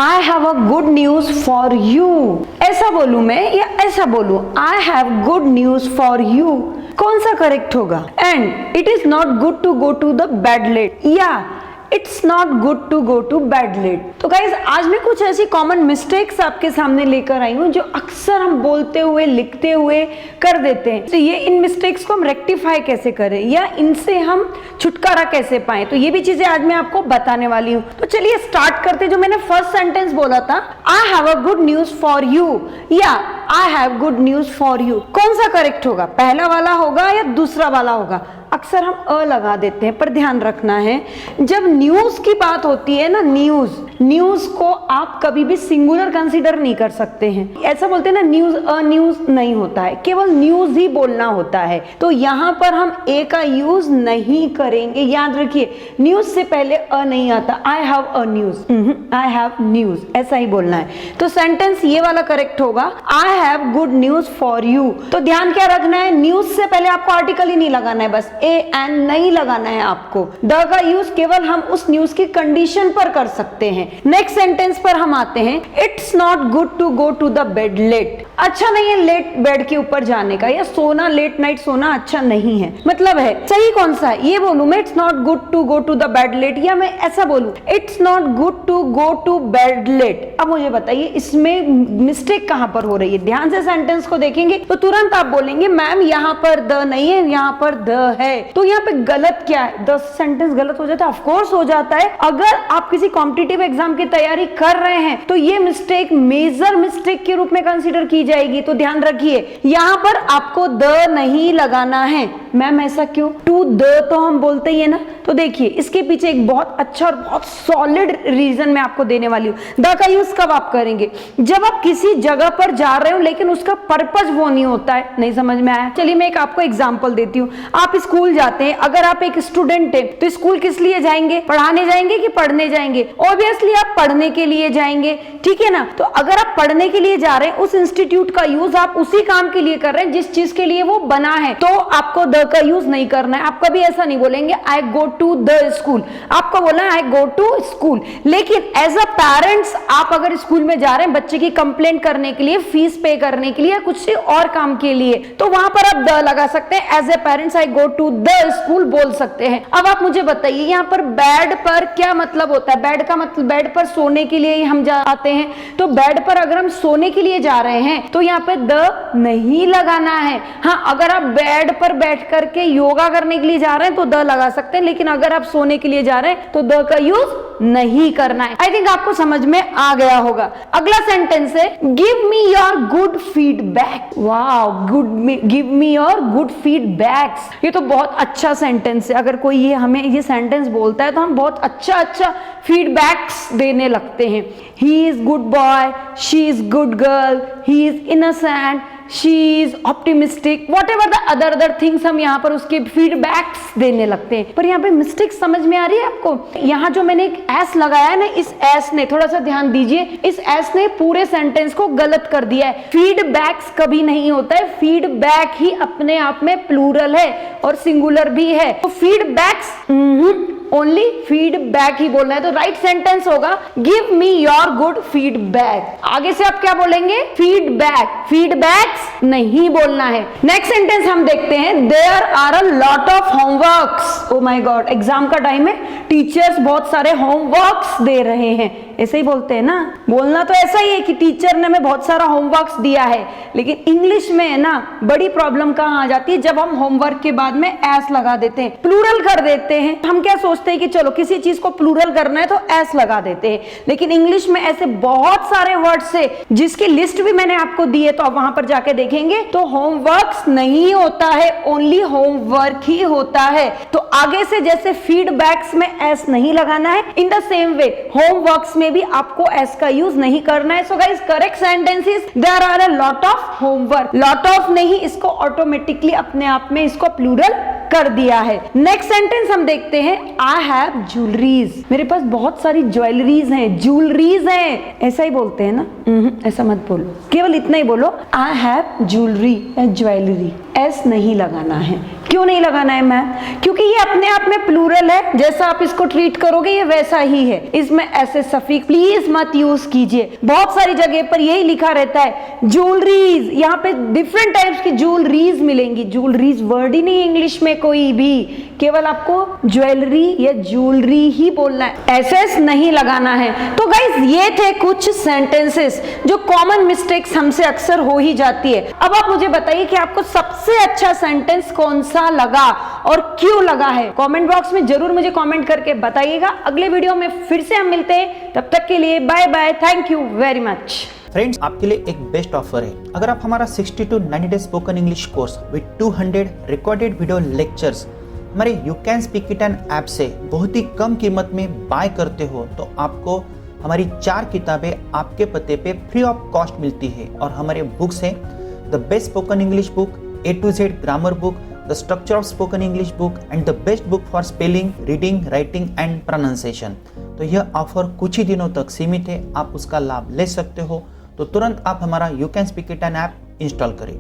I have a good news for you. ऐसा बोलूं मैं या ऐसा बोलूं, I have good news for you, कौन सा करेक्ट होगा? And it is not good to go to the bed late, या it's not good to go to bed late. तो गाइज आज मैं कुछ ऐसी कॉमन मिस्टेक्स आपके सामने लेकर आई हूँ जो अक्सर हम बोलते हुए लिखते हुए कर देते हैं। तो ये इन मिस्टेक्स को हम रेक्टिफाई कैसे करें या इनसे हम छुटकारा कैसे पाएं, तो ये भी चीजें आज मैं आपको बताने वाली हूँ। तो चलिए स्टार्ट करते। जो मैंने फर्स्ट सेंटेंस बोला था, I have a good news for you या I have good news for you, कौन सा करेक्ट होगा? पहला वाला होगा या दूसरा वाला होगा? अक्सर हम अ लगा देते हैं, पर ध्यान रखना है जब न्यूज की बात होती है ना, न्यूज को आप कभी भी सिंगुलर कंसीडर नहीं कर सकते हैं। ऐसा बोलते हैं ना, न्यूज अ न्यूज नहीं होता है, केवल न्यूज ही बोलना होता है। तो यहाँ पर हम ए का यूज नहीं करेंगे, याद रखिए न्यूज से पहले अ नहीं आता। आई have a news, I have news, ऐसा ही बोलना है। तो सेंटेंस ये वाला करेक्ट होगा, आई have good news for you. तो ध्यान क्या रखना है, न्यूज से पहले आपको आर्टिकल ही नहीं लगाना है, बस ए एन नहीं लगाना है आपको। द का यूज केवल हम उस न्यूज की कंडीशन पर कर सकते हैं। नेक्स्ट सेंटेंस पर हम आते हैं, it's not good to go to the bed late. अच्छा नहीं है लेट बेड के ऊपर जाने का, या सोना लेट नाइट सोना अच्छा नहीं है। मतलब है सही कौन सा है? ये बोलूं मैं it's not good to go to the bed late, या मैं ऐसा बोलूं it's not good to go to bed late. अब मुझे बताइए इसमें मिस्टेक कहां पर हो रही है? ध्यान से सेंटेंस को देखेंगे तो तुरंत आप बोलेंगे मैम यहाँ पर द नहीं है, यहाँ पर द है। तो यहाँ पे गलत क्या है? 10 सेंटेंस गलत हो जाता है, ऑफ कोर्स हो जाता है। अगर आप किसी कॉम्पिटिटिव एग्जाम की तैयारी कर रहे हैं तो ये मिस्टेक मेजर मिस्टेक के रूप में कंसीडर की जाएगी। तो ध्यान रखिए यहाँ पर आपको द नहीं लगाना है। मैम ऐसा क्यों? टू द तो हम बोलते ही है ना। तो देखिए इसके पीछे एक बहुत अच्छा और बहुत सॉलिड रीजन मैं आपको देने वाली हूँ। द का यूज कब आप करेंगे? जब आप किसी जगह पर जा रहे हो लेकिन उसका पर्पज वो नहीं होता है। नहीं समझ में आया? चलिए मैं एक आपको एग्जांपल देती हूँ। आप स्कूल जाते हैं, अगर आप एक स्टूडेंट हैं तो स्कूल किस लिए जाएंगे? पढ़ाने जाएंगे कि पढ़ने जाएंगे? ऑब्वियसली आप पढ़ने के लिए जाएंगे, ठीक है ना। तो अगर आप पढ़ने के लिए जा रहे हैं, उस इंस्टीट्यूट का यूज आप उसी काम के लिए कर रहे हैं जिस चीज के लिए वो बना है, तो आपको द का यूज नहीं करना है। आप कभी ऐसा नहीं बोलेंगे आई गो टू द स्कूल, आपको बोलना है आई गो टू स्कूल। लेकिन एज अ पेरेंट्स आप अगर स्कूल में जा रहे हैं बच्चे की कंप्लेंट करने के लिए, फीस पे करने के लिए, कुछ और काम के लिए, तो वहां पर आप द लगा सकते हैं। As a parents I go to the school बोल सकते हैं। अब आप मुझे बताइए यहाँ पर बेड पर क्या मतलब होता है? बेड का मतलब बेड पर सोने के लिए हम जाते हैं, तो बेड पर अगर हम सोने के लिए जा रहे हैं तो यहाँ पे द नहीं लगाना है। हाँ, अगर आप बेड पर बैठ करके योगा करने के लिए जा रहे हैं तो द लगा सकते हैं, लेकिन अगर आप सोने के लिए जा रहे हैं तो द का यूज नहीं करना है। आई थिंक आपको समझ में आ गया होगा। अगला सेंटेंस है, give me your good feedback. Wow, give me your good feedbacks. ये तो बहुत अच्छा सेंटेंस है। अगर कोई ये हमें ये सेंटेंस बोलता है तो हम बहुत अच्छा फीडबैक्स देने लगते हैं। He is good boy, she is good girl, he is innocent, she is optimistic, what ever the other things हम यहाँ पर उसके फीडबैक्स देने लगते हैं। पर यहाँ पे मिस्टेक समझ में आ रही है आपको? यहाँ जो मैंने एक एस लगाया है ना, इस एस ने, थोड़ा सा ध्यान दीजिए, इस एस ने पूरे सेंटेंस को गलत कर दिया है। फीडबैक्स कभी नहीं होता है, फीडबैक ही अपने आप में प्लूरल है और सिंगुलर भी है। तो फीडबैक्स ओनली फीडबैक ही बोलना है। तो राइट सेंटेंस होगा give me your good feedback. आगे से आप क्या बोलेंगे? फीडबैक, फीडबैक्स नहीं बोलना है। नेक्स्ट सेंटेंस हम देखते हैं, there are a lot of homeworks. Oh my God, exam का टाइम है, टीचर्स बहुत सारे होमवर्क्स दे रहे हैं। ऐसे ही बोलते हैं ना, बोलना तो ऐसा ही है कि टीचर ने हमें बहुत सारा होमवर्क्स दिया है, लेकिन इंग्लिश में है ना बड़ी प्रॉब्लम कहाँ आ जाती है? जब हम होमवर्क के बाद में एस लगा देते हैं, प्लूरल कर देते हैं। हम क्या सोचते हैं कि चलो किसी चीज को प्लूरल करना है तो एस लगा देते हैं, लेकिन इंग्लिश में ऐसे बहुत सारे वर्ड्स है जिसकी लिस्ट भी मैंने आपको दी है, तो आप वहां पर जाके देखेंगे तो होमवर्क्स नहीं होता है, ओनली होमवर्क ही होता है। तो आगे से जैसे फीडबैक्स में एस नहीं लगाना है, in the same way homeworks में भी आपको एस का यूज नहीं करना है। So guys, correct sentence is there are a lot of homework. Lot of नहीं, इसको ऑटोमेटिकली अपने आप में इसको प्लूरल कर दिया है। नेक्स्ट सेंटेंस हम देखते हैं, आई हैव ज्वेलरीज। मेरे पास बहुत सारी ज्वेलरीज हैं, ज्वेलरीज हैं, ऐसा ही बोलते हैं ना? ऐसा मत बोलो, केवल इतना ही बोलो आई हैव ज्वेलरी या ज्वेलरी, एस नहीं लगाना है। क्यों नहीं लगाना है मैम? क्योंकि ये अपने आप में प्लूरल है, जैसा आप इसको ट्रीट करोगे ये वैसा ही है, इसमें ऐसे सफिक्स प्लीज मत यूज कीजिए। बहुत सारी जगह पर यही लिखा रहता है ज्वेलरीज, यहाँ पे डिफरेंट टाइप्स की ज्वेलरीज मिलेंगी। ज्वेलरीज वर्ड ही नहीं है इंग्लिश में कोई भी, केवल आपको ज्वेलरी या ज्वेलरी ही बोलना है, एसएस नहीं लगाना है। तो गाइज ये थे कुछ सेंटेंसेस जो कॉमन मिस्टेक्स हमसे अक्सर हो ही जाती है। अब आप मुझे बताइए कि आपको सबसे अच्छा सेंटेंस कौन सा लगा और क्यों लगा है? कमेंट बॉक्स में जरूर मुझे कमेंट करके बताइएगा। अगले वीडियो में फिर से हम मिलते हैं, तब तक के लिए bye bye, thank you very much. Friends, आपके लिए एक बेस्ट ऑफर है। अगर आप हमारा 60 to 90 days spoken English course with 200 recorded video lectures हमारे you can speak it an app से बहुत ही कम कीमत में बाय करते हो, तो आपको हमारी 4 किताबें आपके पते पे फ्री ऑफ कॉस्ट मिलती है। और हमारे बुक्स हैं the best spoken English book, A to Z grammar book, the structure of spoken English book and the best book for spelling, reading, writing and pronunciation. तो यह ऑफर कुछ ही दिनों तक सीमित है, आप उसका लाभ ले सकते हो। तो तुरंत आप हमारा you can speak it an app install करें।